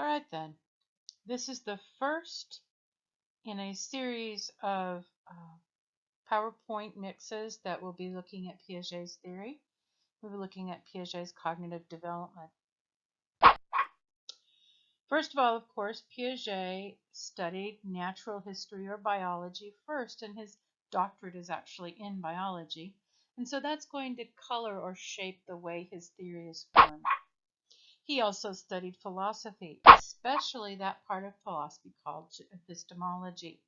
All right, then. This is the first in a series of PowerPoint mixes that will be looking at Piaget's theory. We'll be looking at Piaget's cognitive development. First of all, of course, Piaget studied natural history or biology first, and his doctorate is actually in biology. And so that's going to color or shape the way his theory is formed. He also studied philosophy, especially that part of philosophy called epistemology.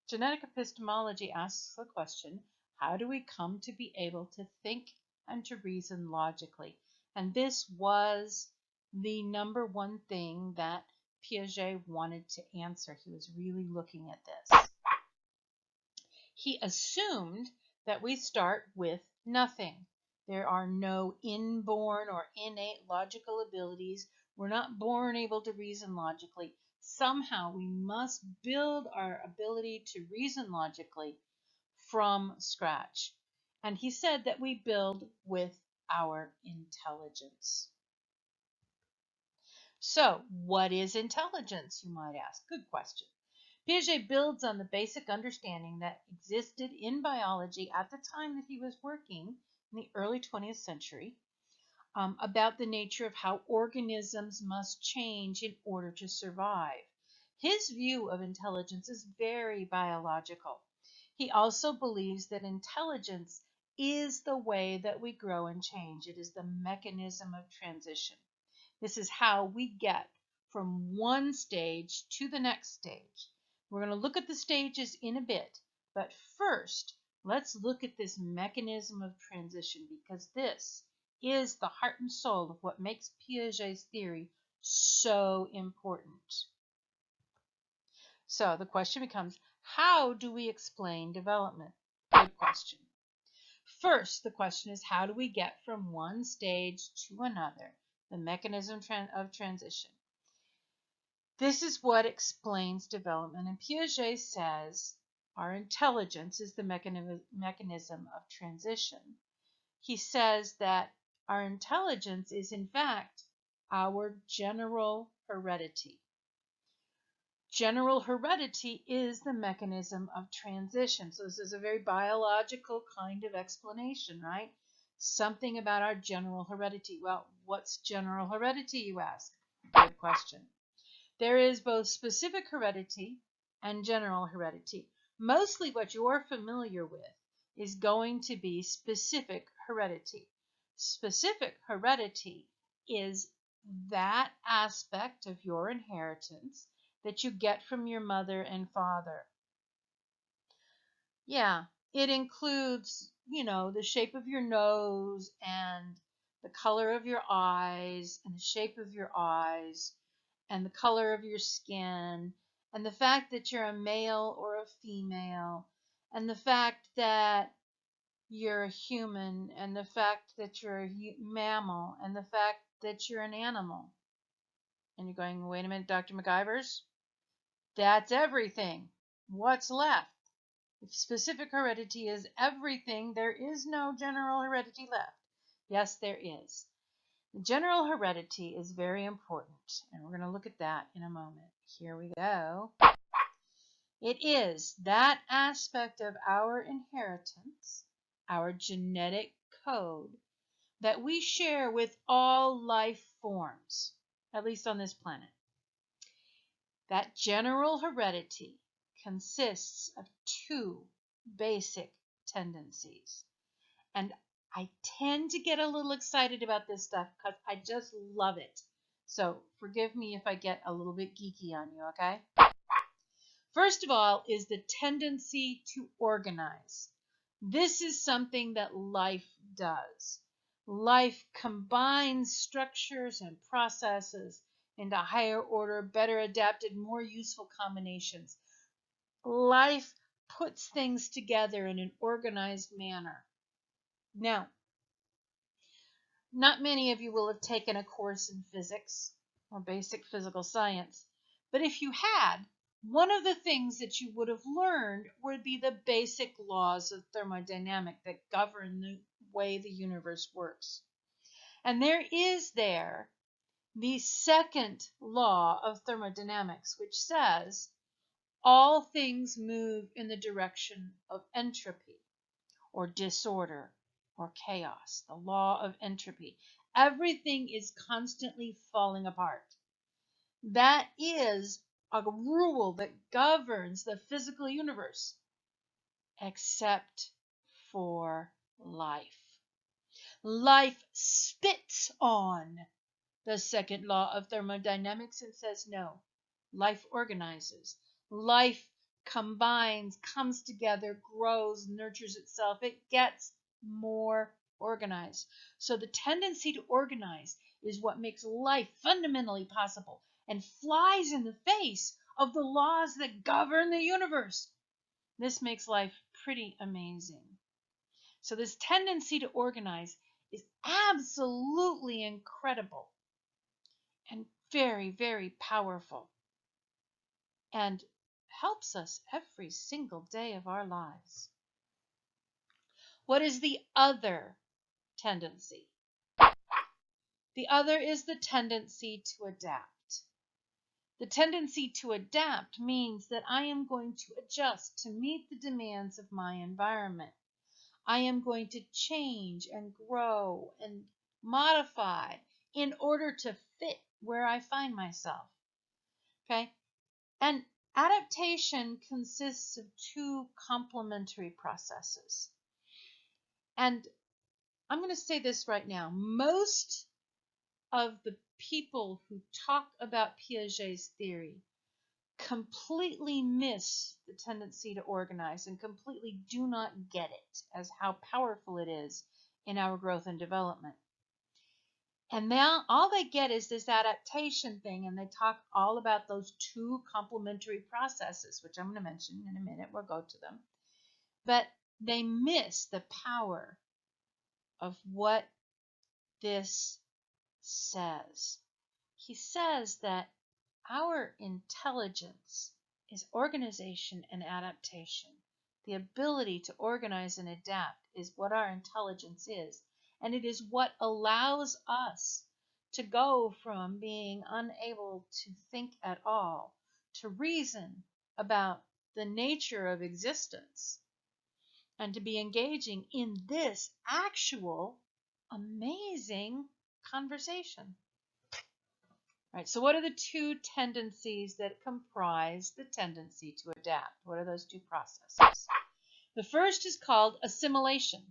Genetic epistemology asks the question, how do we come to be able to think and to reason logically? And this was the number one thing that Piaget wanted to answer. He was really looking at this. He assumed that we start with nothing. There are no inborn or innate logical abilities. We're not born able to reason logically. Somehow we must build our ability to reason logically from scratch. And he said that we build with our intelligence. So, what is intelligence, you might ask? Good question. Piaget builds on the basic understanding that existed in biology at the time that he was working in the early 20th century about the nature of how organisms must change in order to survive. His view of intelligence is very biological. He also believes that intelligence is the way that we grow and change. It is the mechanism of transition. This is how we get from one stage to the next stage. We're going to look at the stages in a bit, but first, let's look at this mechanism of transition, because this is the heart and soul of what makes Piaget's theory so important. So the question becomes, how do we explain development? Good question. First, the question is, how do we get from one stage to another? The mechanism of transition. This is what explains development, and Piaget says our intelligence is the mechanism of transition. He says that our intelligence is, in fact, our general heredity. General heredity is the mechanism of transition. So this is a very biological kind of explanation, right? Something about our general heredity. Well, what's general heredity, you ask? Good question. There is both specific heredity and general heredity. Mostly what you're familiar with is going to be specific heredity. Specific heredity is that aspect of your inheritance that you get from your mother and father. Yeah, it includes, the shape of your nose and the color of your eyes and the shape of your eyes and the color of your skin, and the fact that you're a male or a female, and the fact that you're a human, and the fact that you're a mammal, and the fact that you're an animal. And you're going, wait a minute, Dr. McIvers? That's everything. What's left? If specific heredity is everything, there is no general heredity left. Yes, there is. General heredity is very important, and we're going to look at that in a moment. Here we go. It is that aspect of our inheritance, our genetic code, that we share with all life forms, at least on this planet. That general heredity consists of two basic tendencies. And I tend to get a little excited about this stuff because I just love it. So forgive me if I get a little bit geeky on you, okay? First of all is the tendency to organize. This is something that life does. Life combines structures and processes into higher order, better adapted, more useful combinations. Life puts things together in an organized manner. Now, not many of you will have taken a course in physics or basic physical science, but if you had, one of the things that you would have learned would be the basic laws of thermodynamics that govern the way the universe works. And there the second law of thermodynamics, which says all things move in the direction of entropy or disorder or chaos, the law of entropy. Everything is constantly falling apart. That is a rule that governs the physical universe, except for life. Life spits on the second law of thermodynamics and says no. Life organizes. Life combines, comes together, grows, nurtures itself. It gets more organized. So the tendency to organize is what makes life fundamentally possible and flies in the face of the laws that govern the universe. This makes life pretty amazing. So this tendency to organize is absolutely incredible and very, very powerful and helps us every single day of our lives. What is the other tendency? The other is the tendency to adapt. The tendency to adapt means that I am going to adjust to meet the demands of my environment. I am going to change and grow and modify in order to fit where I find myself. Okay? And adaptation consists of two complementary processes. And I'm going to say this right now. Most of the people who talk about Piaget's theory completely miss the tendency to organize and completely do not get it as how powerful it is in our growth and development. And now all they get is this adaptation thing, and they talk all about those two complementary processes, which I'm going to mention in a minute. We'll go to them. But they miss the power of what this says. He says that our intelligence is organization and adaptation. The ability to organize and adapt is what our intelligence is, and it is what allows us to go from being unable to think at all to reason about the nature of existence and to be engaging in this actual amazing conversation. Right, so what are the two tendencies that comprise the tendency to adapt? What are those two processes? The first is called assimilation.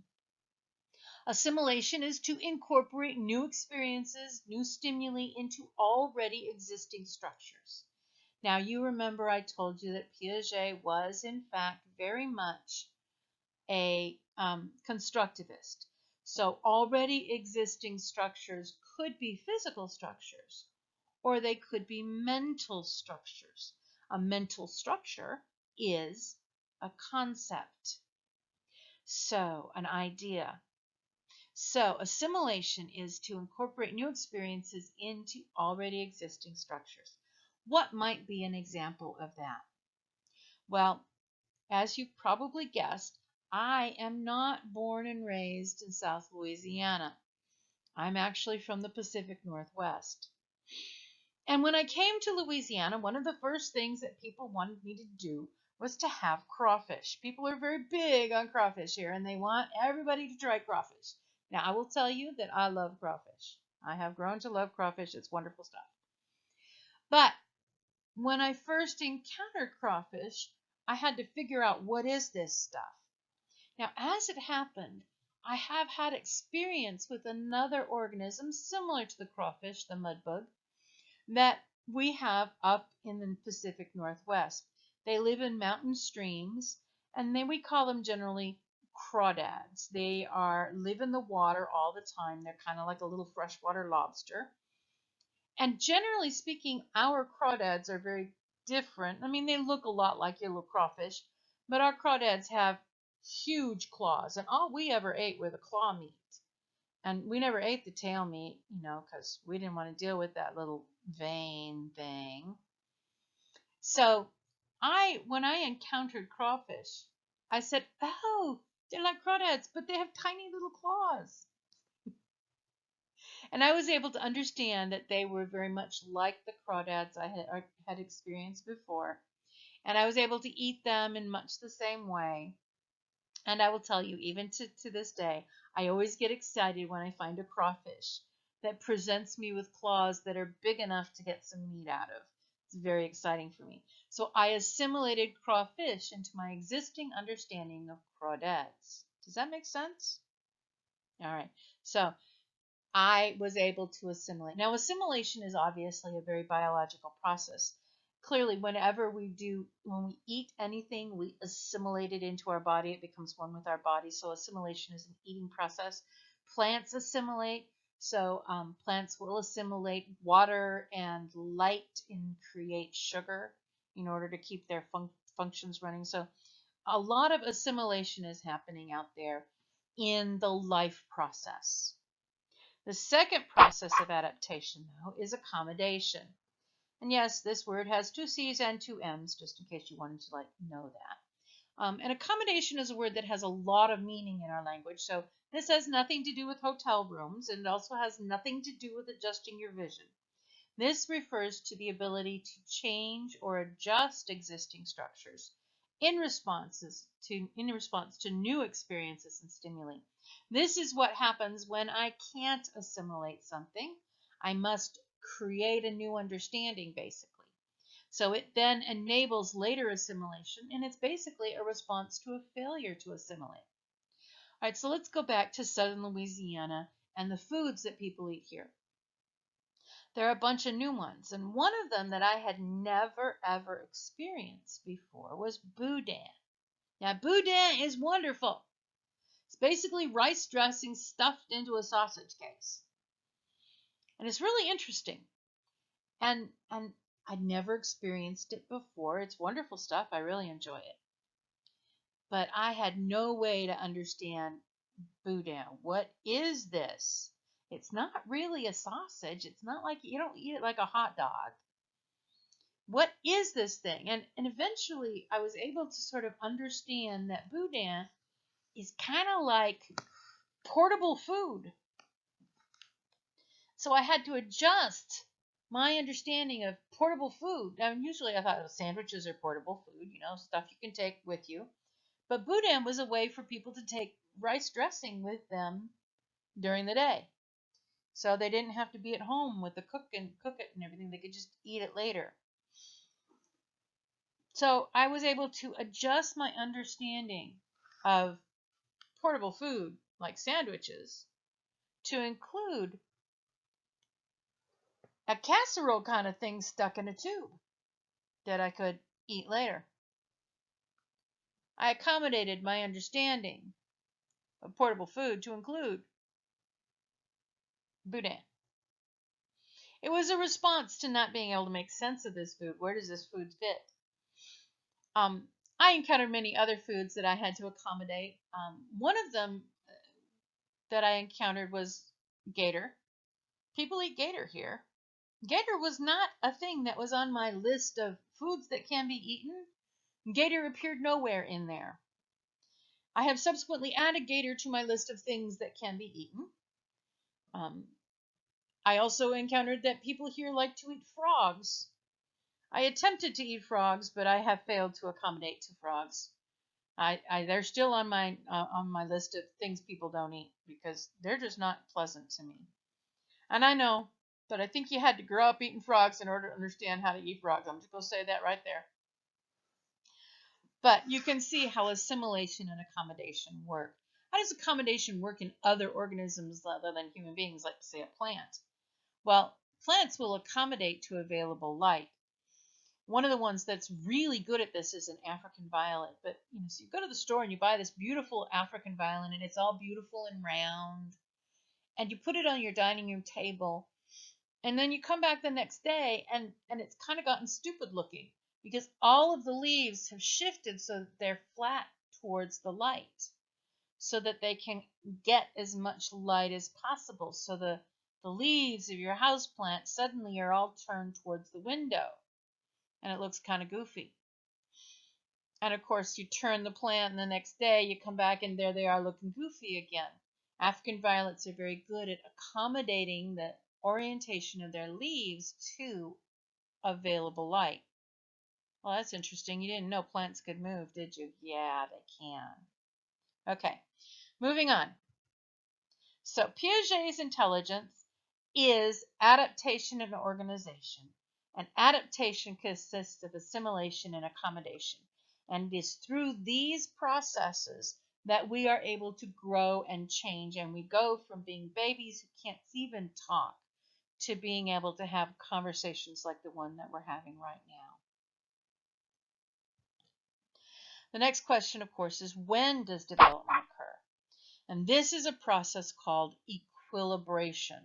Assimilation is to incorporate new experiences, new stimuli into already existing structures. Now, you remember I told you that Piaget was, in fact, very much a constructivist. So already existing structures could be physical structures, or they could be mental structures. A mental structure is a concept, so an idea. So assimilation is to incorporate new experiences into already existing structures. What might be an example of that? Well, as you've probably guessed, I am not born and raised in South Louisiana. I'm actually from the Pacific Northwest. And when I came to Louisiana, one of the first things that people wanted me to do was to have crawfish. People are very big on crawfish here, and they want everybody to try crawfish. Now, I will tell you that I love crawfish. I have grown to love crawfish. It's wonderful stuff. But when I first encountered crawfish, I had to figure out what is this stuff. Now, as it happened, I have had experience with another organism similar to the crawfish, the mudbug, that we have up in the Pacific Northwest. They live in mountain streams, and we call them generally crawdads. They live in the water all the time. They're kind of like a little freshwater lobster. And generally speaking, our crawdads are very different. I mean, they look a lot like your little crawfish, but our crawdads have huge claws, and all we ever ate were the claw meat. And we never ate the tail meat, because we didn't want to deal with that little vein thing. So when I encountered crawfish, I said, oh, they're like crawdads, but they have tiny little claws. And I was able to understand that they were very much like the crawdads I had experienced before. And I was able to eat them in much the same way. And I will tell you, even to this day, I always get excited when I find a crawfish that presents me with claws that are big enough to get some meat out of. It's very exciting for me. So I assimilated crawfish into my existing understanding of crawdads. Does that make sense? All right. So I was able to assimilate. Now, assimilation is obviously a very biological process. Clearly, when we eat anything, we assimilate it into our body. It becomes one with our body. So, assimilation is an eating process. Plants assimilate. So, plants will assimilate water and light and create sugar in order to keep their functions running. So, a lot of assimilation is happening out there in the life process. The second process of adaptation, though, is accommodation. And yes, this word has two C's and two M's, just in case you wanted to know that. And accommodation is a word that has a lot of meaning in our language. So this has nothing to do with hotel rooms, and it also has nothing to do with adjusting your vision. This refers to the ability to change or adjust existing structures in response to new experiences and stimuli. This is what happens when I can't assimilate something. I must create a new understanding, basically. So it then enables later assimilation, and it's basically a response to a failure to assimilate. All right, so let's go back to southern Louisiana and the foods that people eat here. There are a bunch of new ones, and one of them that I had never ever experienced before was boudin. Now, boudin is wonderful. It's basically rice dressing stuffed into a sausage case, and it's really interesting. And I'd never experienced it before. It's wonderful stuff. I really enjoy it, but I had no way to understand boudin. What is this? It's not really a sausage. It's not like you don't eat it like a hot dog. What is this thing? And eventually I was able to sort of understand that boudin is kind of like portable food. So I had to adjust my understanding of portable food. Now, usually I thought sandwiches are portable food, stuff you can take with you. But boudin was a way for people to take rice dressing with them during the day. So they didn't have to be at home with the cook it and everything. They could just eat it later. So I was able to adjust my understanding of portable food like sandwiches to include a casserole kind of thing stuck in a tube that I could eat later. I accommodated my understanding of portable food to include boudin. It was a response to not being able to make sense of this food. Where does this food fit? I encountered many other foods that I had to accommodate. One of them that I encountered was gator. People eat gator here. Gator was not a thing that was on my list of foods that can be eaten. Gator appeared nowhere in there. I have subsequently added gator to my list of things that can be eaten. I also encountered that people here like to eat frogs. I attempted to eat frogs, but I have failed to accommodate to frogs. They're still on my list of things people don't eat because they're just not pleasant to me. And I know, but I think you had to grow up eating frogs in order to understand how to eat frogs. I'm just going to say that right there. But you can see how assimilation and accommodation work. How does accommodation work in other organisms other than human beings, like, say, a plant? Well, plants will accommodate to available light. One of the ones that's really good at this is an African violet. But so you go to the store and you buy this beautiful African violet, and it's all beautiful and round, and you put it on your dining room table, and then you come back the next day, and it's kind of gotten stupid looking because all of the leaves have shifted so that they're flat towards the light, so that they can get as much light as possible. So the leaves of your houseplant suddenly are all turned towards the window, and it looks kind of goofy. And of course, you turn the plant, and the next day you come back, and there they are looking goofy again. African violets are very good at accommodating the orientation of their leaves to available light. Well, that's interesting. You didn't know plants could move, did you? Yeah, they can. Okay, moving on. So Piaget's intelligence is adaptation and organization. And adaptation consists of assimilation and accommodation. And it is through these processes that we are able to grow and change. And we go from being babies who can't even talk to being able to have conversations like the one that we're having right now. The next question, of course, is when does development occur? And this is a process called equilibration.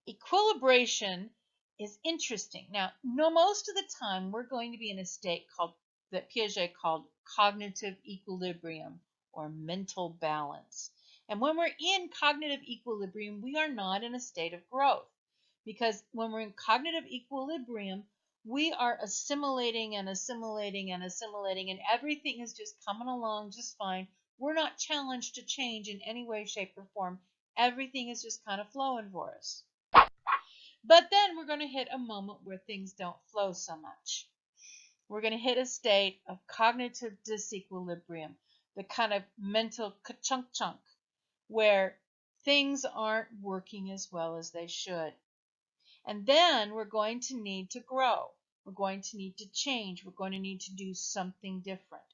Equilibration is interesting. Now, no, most of the time we're going to be in a state called that Piaget called cognitive equilibrium or mental balance. And when we're in cognitive equilibrium, we are not in a state of growth. Because when we're in cognitive equilibrium, we are assimilating and assimilating and assimilating, and everything is just coming along just fine. We're not challenged to change in any way, shape, or form. Everything is just kind of flowing for us. But then we're going to hit a moment where things don't flow so much. We're going to hit a state of cognitive disequilibrium, the kind of mental ka-chunk, where things aren't working as well as they should. And then we're going to need to grow. We're going to need to change. We're going to need to do something different.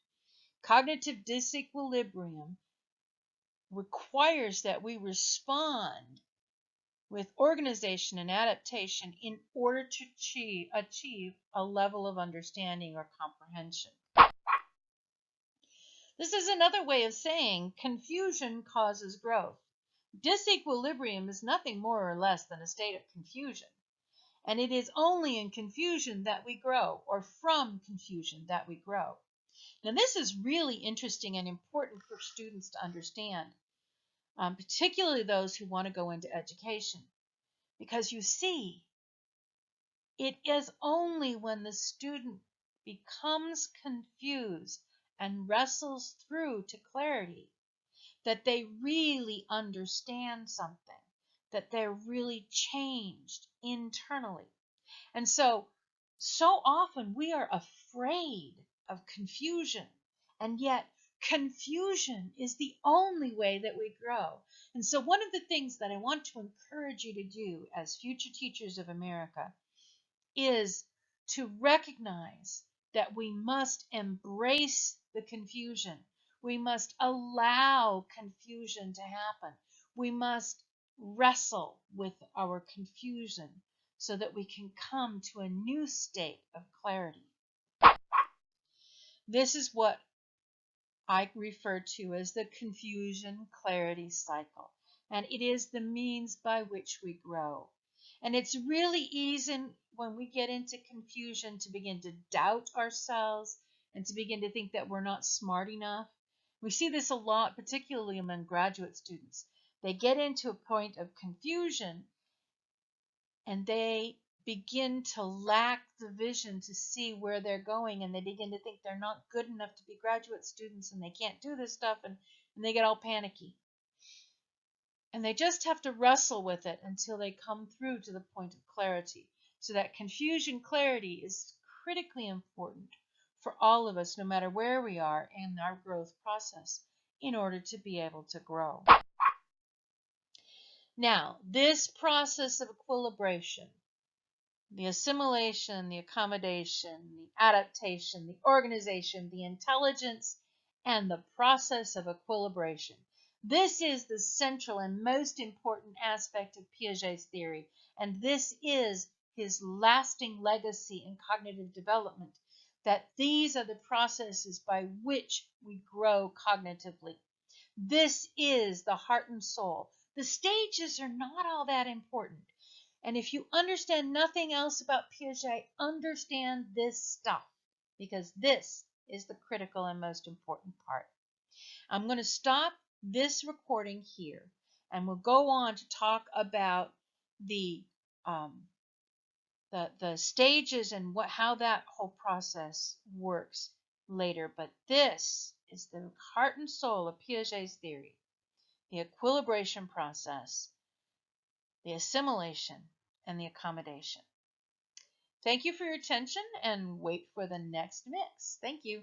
Cognitive disequilibrium requires that we respond with organization and adaptation in order to achieve a level of understanding or comprehension. This is another way of saying confusion causes growth. Disequilibrium is nothing more or less than a state of confusion. And it is only in confusion that we grow, or from confusion that we grow. Now, this is really interesting and important for students to understand, particularly those who want to go into education. Because you see, it is only when the student becomes confused and wrestles through to clarity that they really understand something, that they're really changed internally. And so often we are afraid of confusion, and yet confusion is the only way that we grow. And so one of the things that I want to encourage you to do as future teachers of America is to recognize that we must embrace the confusion. We must allow confusion to happen. We must wrestle with our confusion so that we can come to a new state of clarity. This is what I refer to as the confusion clarity cycle, and it is the means by which we grow. And it's really easy when we get into confusion to begin to doubt ourselves and to begin to think that we're not smart enough. We see this a lot, particularly among graduate students. They get into a point of confusion and they begin to lack the vision to see where they're going, and they begin to think they're not good enough to be graduate students and they can't do this stuff, and they get all panicky. And they just have to wrestle with it until they come through to the point of clarity. So that confusion clarity is critically important for all of us, no matter where we are in our growth process, in order to be able to grow. Now, this process of equilibration, the assimilation, the accommodation, the adaptation, the organization, the intelligence, and the process of equilibration. This is the central and most important aspect of Piaget's theory, and this is his lasting legacy in cognitive development, that these are the processes by which we grow cognitively. This is the heart and soul. The stages are not all that important. And if you understand nothing else about Piaget, understand this stuff, because this is the critical and most important part. I'm going to stop this recording here, and we'll go on to talk about the stages and how that whole process works later. But this is the heart and soul of Piaget's theory, the equilibration process, the assimilation, and the accommodation. Thank you for your attention and wait for the next mix. Thank you.